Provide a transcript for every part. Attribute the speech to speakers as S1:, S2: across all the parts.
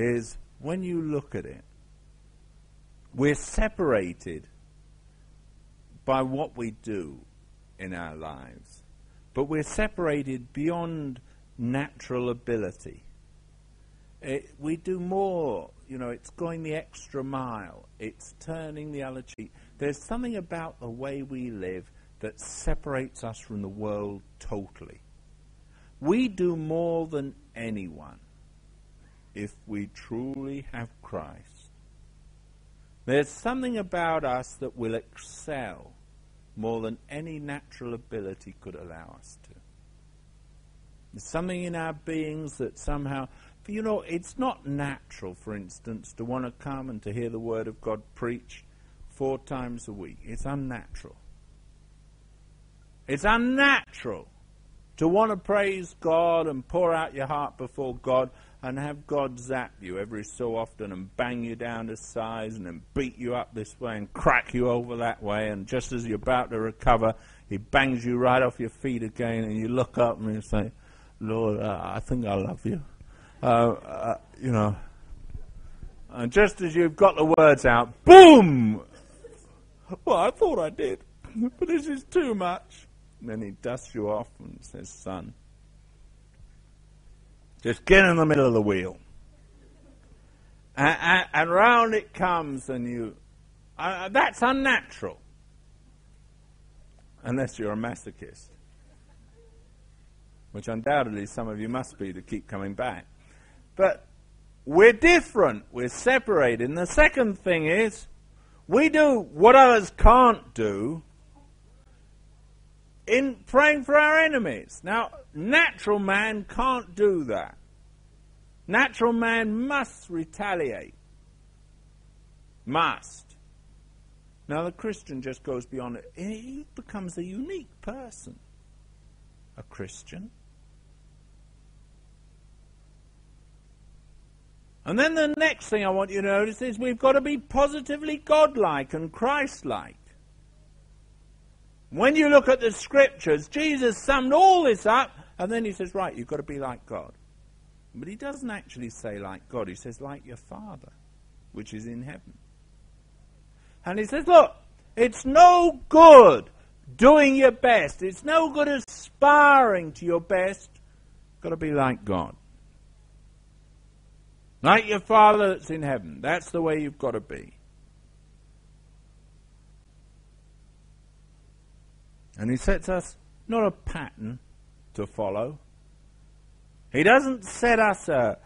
S1: is when you look at it, we're separated by what we do in our lives, but we're separated beyond natural ability. We do more, it's going the extra mile, it's turning the other cheek. There's something about the way we live that separates us from the world totally. We do more than anyone if we truly have Christ. There's something about us that will excel more than any natural ability could allow us to. There's something in our beings that somehow, it's not natural, for instance, to want to come and to hear the Word of God preached 4 times a week. It's unnatural. It's unnatural to want to praise God and pour out your heart before God and have God zap you every so often and bang you down to size and then beat you up this way and crack you over that way, and just as you're about to recover, he bangs you right off your feet again, and you look up and you say, Lord, I think I love you. And just as you've got the words out, boom! Well, I thought I did, but this is too much. And then he dusts you off and says, son, just get in the middle of the wheel. And round it comes, and that's unnatural. Unless you're a masochist. Which undoubtedly some of you must be to keep coming back. But we're different. We're separated. And the second thing is, we do what others can't do in praying for our enemies. Now, natural man can't do that. Natural man must retaliate. Must. Now, the Christian just goes beyond it. He becomes a unique person. A Christian. And then the next thing I want you to notice is we've got to be positively godlike and Christ-like. When you look at the Scriptures, Jesus summed all this up, and then he says, right, you've got to be like God. But he doesn't actually say like God. He says like your Father, which is in heaven. And he says, look, it's no good doing your best. It's no good aspiring to your best. You've got to be like God. Like your Father that's in heaven. That's the way you've got to be. And he sets us not a pattern to follow. He doesn't set us a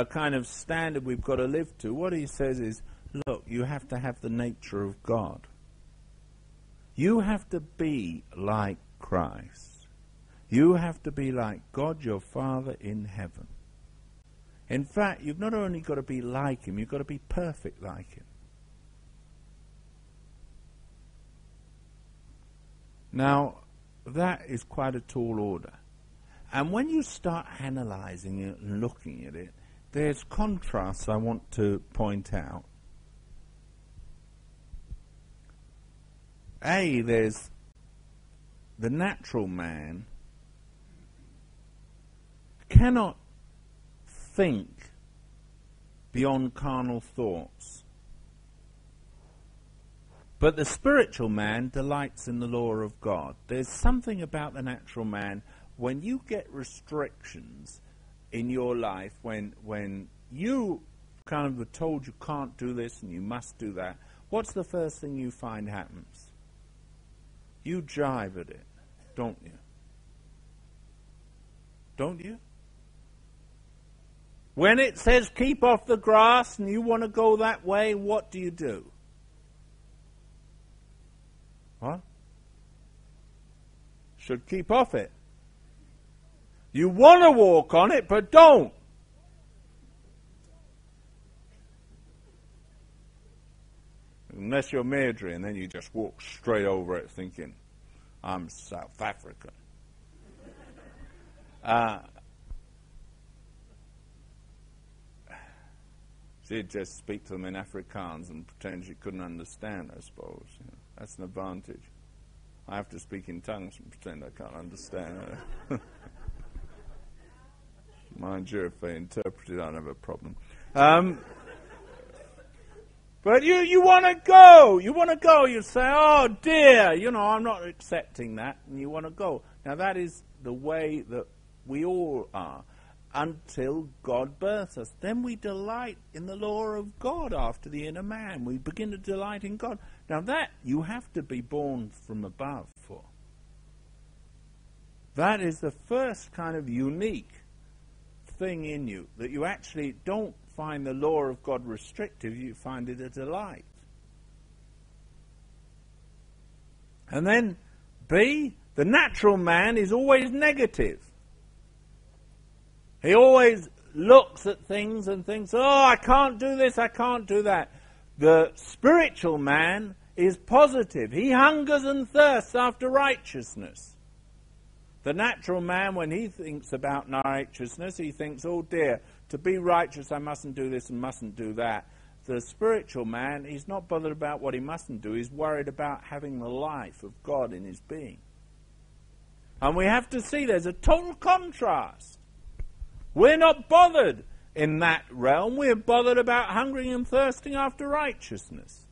S1: kind of standard we've got to live to. What he says is, look, you have to have the nature of God. You have to be like Christ. You have to be like God, your Father in heaven. In fact, you've not only got to be like him, you've got to be perfect like him. Now, that is quite a tall order. And when you start analysing it and looking at it, there's contrasts I want to point out. There's the natural man cannot think beyond carnal thoughts. But the spiritual man delights in the law of God. There's something about the natural man, when you get restrictions in your life, when you kind of are told you can't do this and you must do that, what's the first thing you find happens? You jive at it, don't you? Don't you? When it says keep off the grass and you want to go that way, what do you do? What? Should keep off it. You want to walk on it, but don't. Unless you're Mairdrie, and then you just walk straight over it thinking, I'm South African. She'd just speak to them in Afrikaans and pretend she couldn't understand, I suppose. You know, that's an advantage. I have to speak in tongues and pretend I can't understand her. Mind you, if they interpret it, I don't have a problem. But you want to go. You want to go. You say, oh dear, I'm not accepting that. And you want to go. Now that is the way that we all are. Until God births us. Then we delight in the law of God after the inner man. We begin to delight in God. Now that you have to be born from above for. That is the first kind of unique thing in you, that you actually don't find the law of God restrictive, you find it a delight. And then B, the natural man is always negative. He always looks at things and thinks, oh, I can't do this, I can't do that. The spiritual man is positive. He hungers and thirsts after righteousness. The natural man, when he thinks about righteousness, he thinks, oh dear, to be righteous I mustn't do this and mustn't do that. The spiritual man, he's not bothered about what he mustn't do, he's worried about having the life of God in his being. And we have to see there's a total contrast. We're not bothered in that realm, we're bothered about hungering and thirsting after righteousness.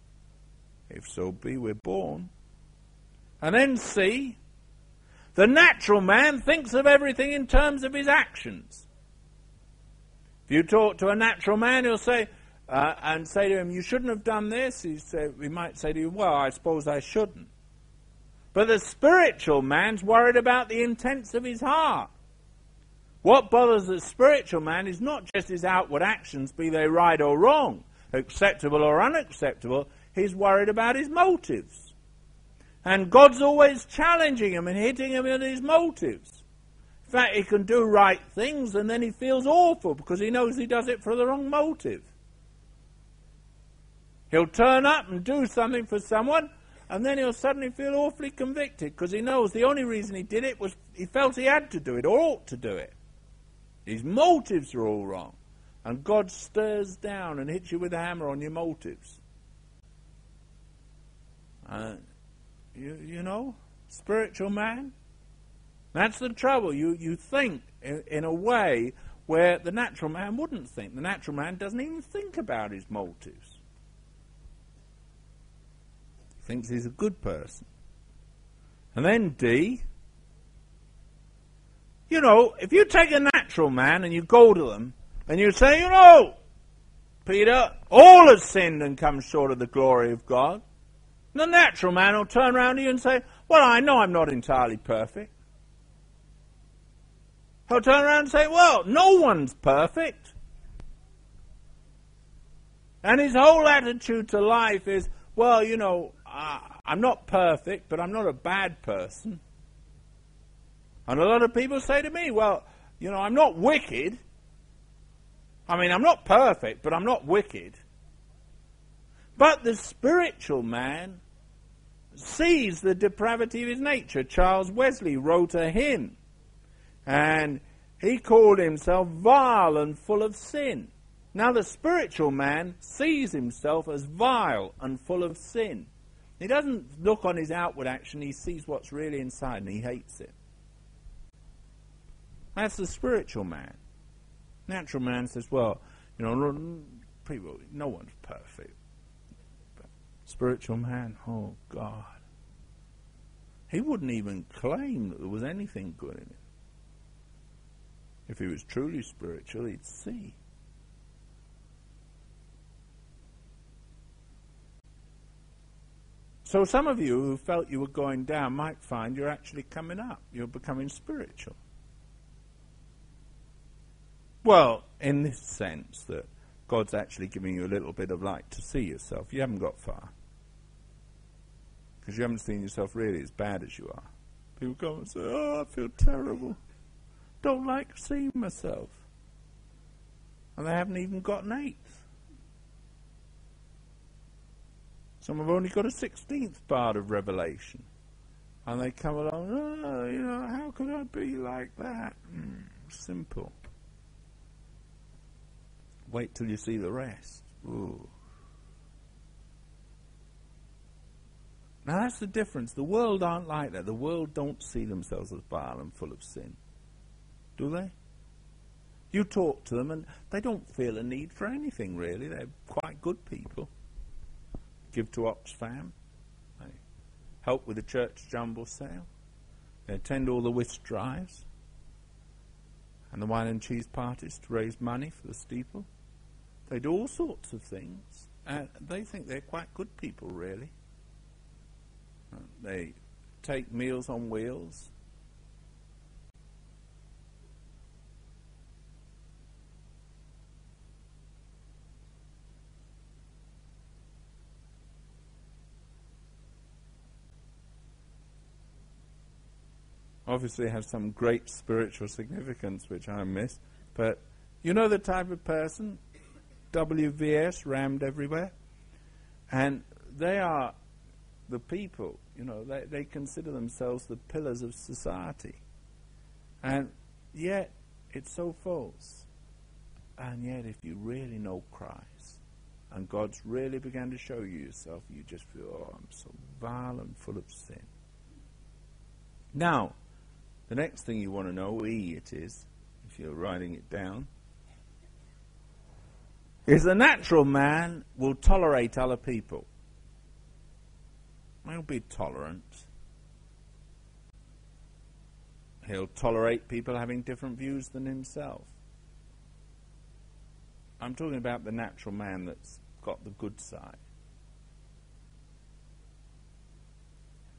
S1: If so be we're born. And then C, the natural man thinks of everything in terms of his actions. If you talk to a natural man, he'll say, and say to him, you he might say to you, well, I suppose I shouldn't. But the spiritual man's worried about the intents of his heart. What bothers the spiritual man is not just his outward actions, be they right or wrong, acceptable or unacceptable. He's worried about his motives. And God's always challenging him and hitting him in his motives. In fact, he can do right things and then he feels awful because he knows he does it for the wrong motive. He'll turn up and do something for someone and then he'll suddenly feel awfully convicted because he knows the only reason he did it was he felt he had to do it or ought to do it. His motives are all wrong. And God stirs down and hits you with a hammer on your motives. Spiritual man. That's the trouble. You think in a way where the natural man wouldn't think. The natural man doesn't even think about his motives. He thinks he's a good person. And then D, if you take a natural man and you go to them and you say, Peter, all have sinned and come short of the glory of God. The natural man will turn around to you and say, well, I know I'm not entirely perfect. He'll turn around and say, well, no one's perfect. And his whole attitude to life is, well, I'm not perfect, but I'm not a bad person. And a lot of people say to me, well, I'm not wicked. I mean, I'm not perfect, but I'm not wicked. But the spiritual man sees the depravity of his nature. Charles Wesley wrote a hymn, and he called himself vile and full of sin. Now the spiritual man sees himself as vile and full of sin. He doesn't look on his outward action, he sees what's really inside and he hates it. That's the spiritual man. Natural man says, well, no one's perfect. But spiritual man, oh God. He wouldn't even claim that there was anything good in him. If he was truly spiritual, he'd see. So some of you who felt you were going down might find you're actually coming up. You're becoming spiritual. Well, in this sense that God's actually giving you a little bit of light to see yourself. You haven't got far. Because you haven't seen yourself really as bad as you are. People go and say, oh, I feel terrible. Don't like seeing myself. And they haven't even got an eighth. Some have only got a 16th part of Revelation. And they come along, oh, how could I be like that? Simple. Wait till you see the rest. Ooh. Now that's the difference. The world aren't like that. The world don't see themselves as vile and full of sin. Do they? You talk to them and they don't feel a need for anything, really. They're quite good people. Give to Oxfam. They help with the church jumble sale. They attend all the whist drives and the wine and cheese parties to raise money for the steeple. They do all sorts of things. And they think they're quite good people, really. They take Meals on Wheels. Obviously has some great spiritual significance, which I miss. But you know the type of person? WVS, rammed everywhere. And they are the people, you know, they consider themselves the pillars of society. And yet, it's so false. And yet, if you really know Christ, and God's really began to show you yourself, you just feel, oh, I'm so vile and full of sin. Now, the next thing you want to know, E it is, if you're writing it down, is the natural man will tolerate other people. He'll be tolerant. He'll tolerate people having different views than himself. I'm talking about the natural man that's got the good side.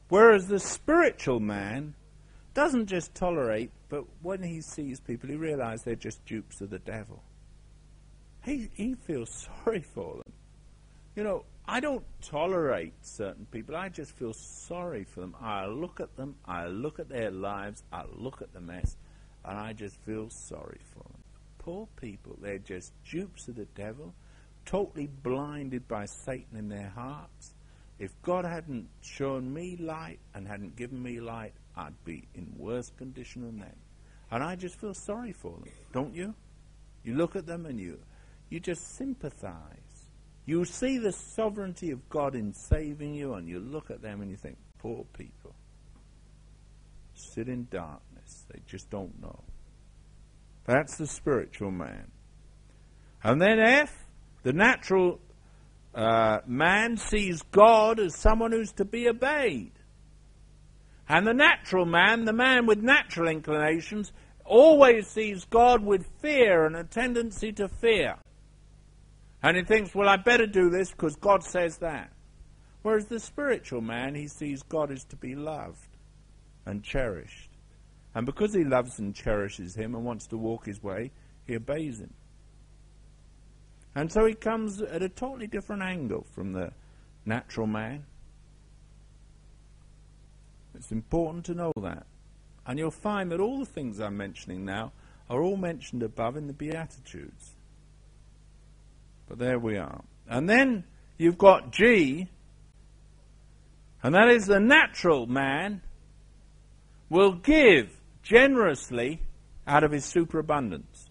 S1: Whereas the spiritual man doesn't just tolerate, but when he sees people, he realizes they're just dupes of the devil. He feels sorry for them. You know, I don't tolerate certain people. I just feel sorry for them. I look at them, I look at their lives, I look at the mess, and I just feel sorry for them. Poor people, they're just dupes of the devil, totally blinded by Satan in their hearts. If God hadn't shown me light and hadn't given me light, I'd be in worse condition than them. And I just feel sorry for them, don't you? You look at them and you just sympathize. You see the sovereignty of God in saving you, and you look at them and you think, poor people. Sit in darkness. They just don't know. That's the spiritual man. And then F, the natural man sees God as someone who's to be obeyed. And the natural man, the man with natural inclinations, always sees God with fear and a tendency to fear. And he thinks, well, I better do this because God says that. Whereas the spiritual man, he sees God as to be loved and cherished. And because he loves and cherishes him and wants to walk his way, he obeys him. And so he comes at a totally different angle from the natural man. It's important to know that. And you'll find that all the things I'm mentioning now are all mentioned above in the Beatitudes. But there we are. And then you've got G, and that is the natural man will give generously out of his superabundance.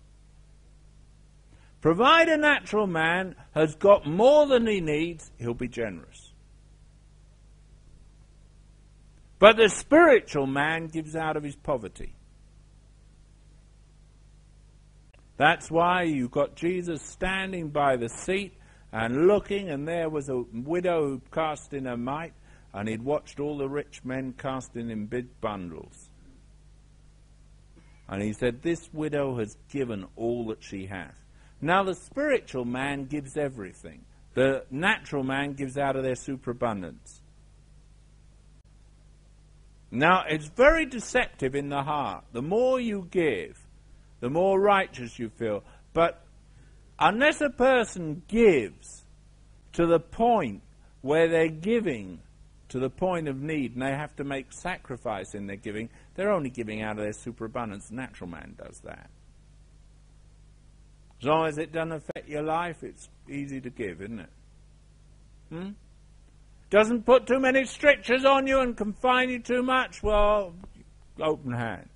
S1: Provided a natural man has got more than he needs, he'll be generous. But the spiritual man gives out of his poverty. That's why you've got Jesus standing by the seat and looking, and there was a widow who cast in her mite, and he'd watched all the rich men casting in big bundles. And he said, this widow has given all that she hath. Now the spiritual man gives everything. The natural man gives out of their superabundance. Now it's very deceptive in the heart. The more you give, the more righteous you feel. But unless a person gives to the point where they're giving to the point of need and they have to make sacrifice in their giving, they're only giving out of their superabundance. The natural man does that. As long as it doesn't affect your life, it's easy to give, isn't it? Doesn't put too many strictures on you and confine you too much, well, open hand.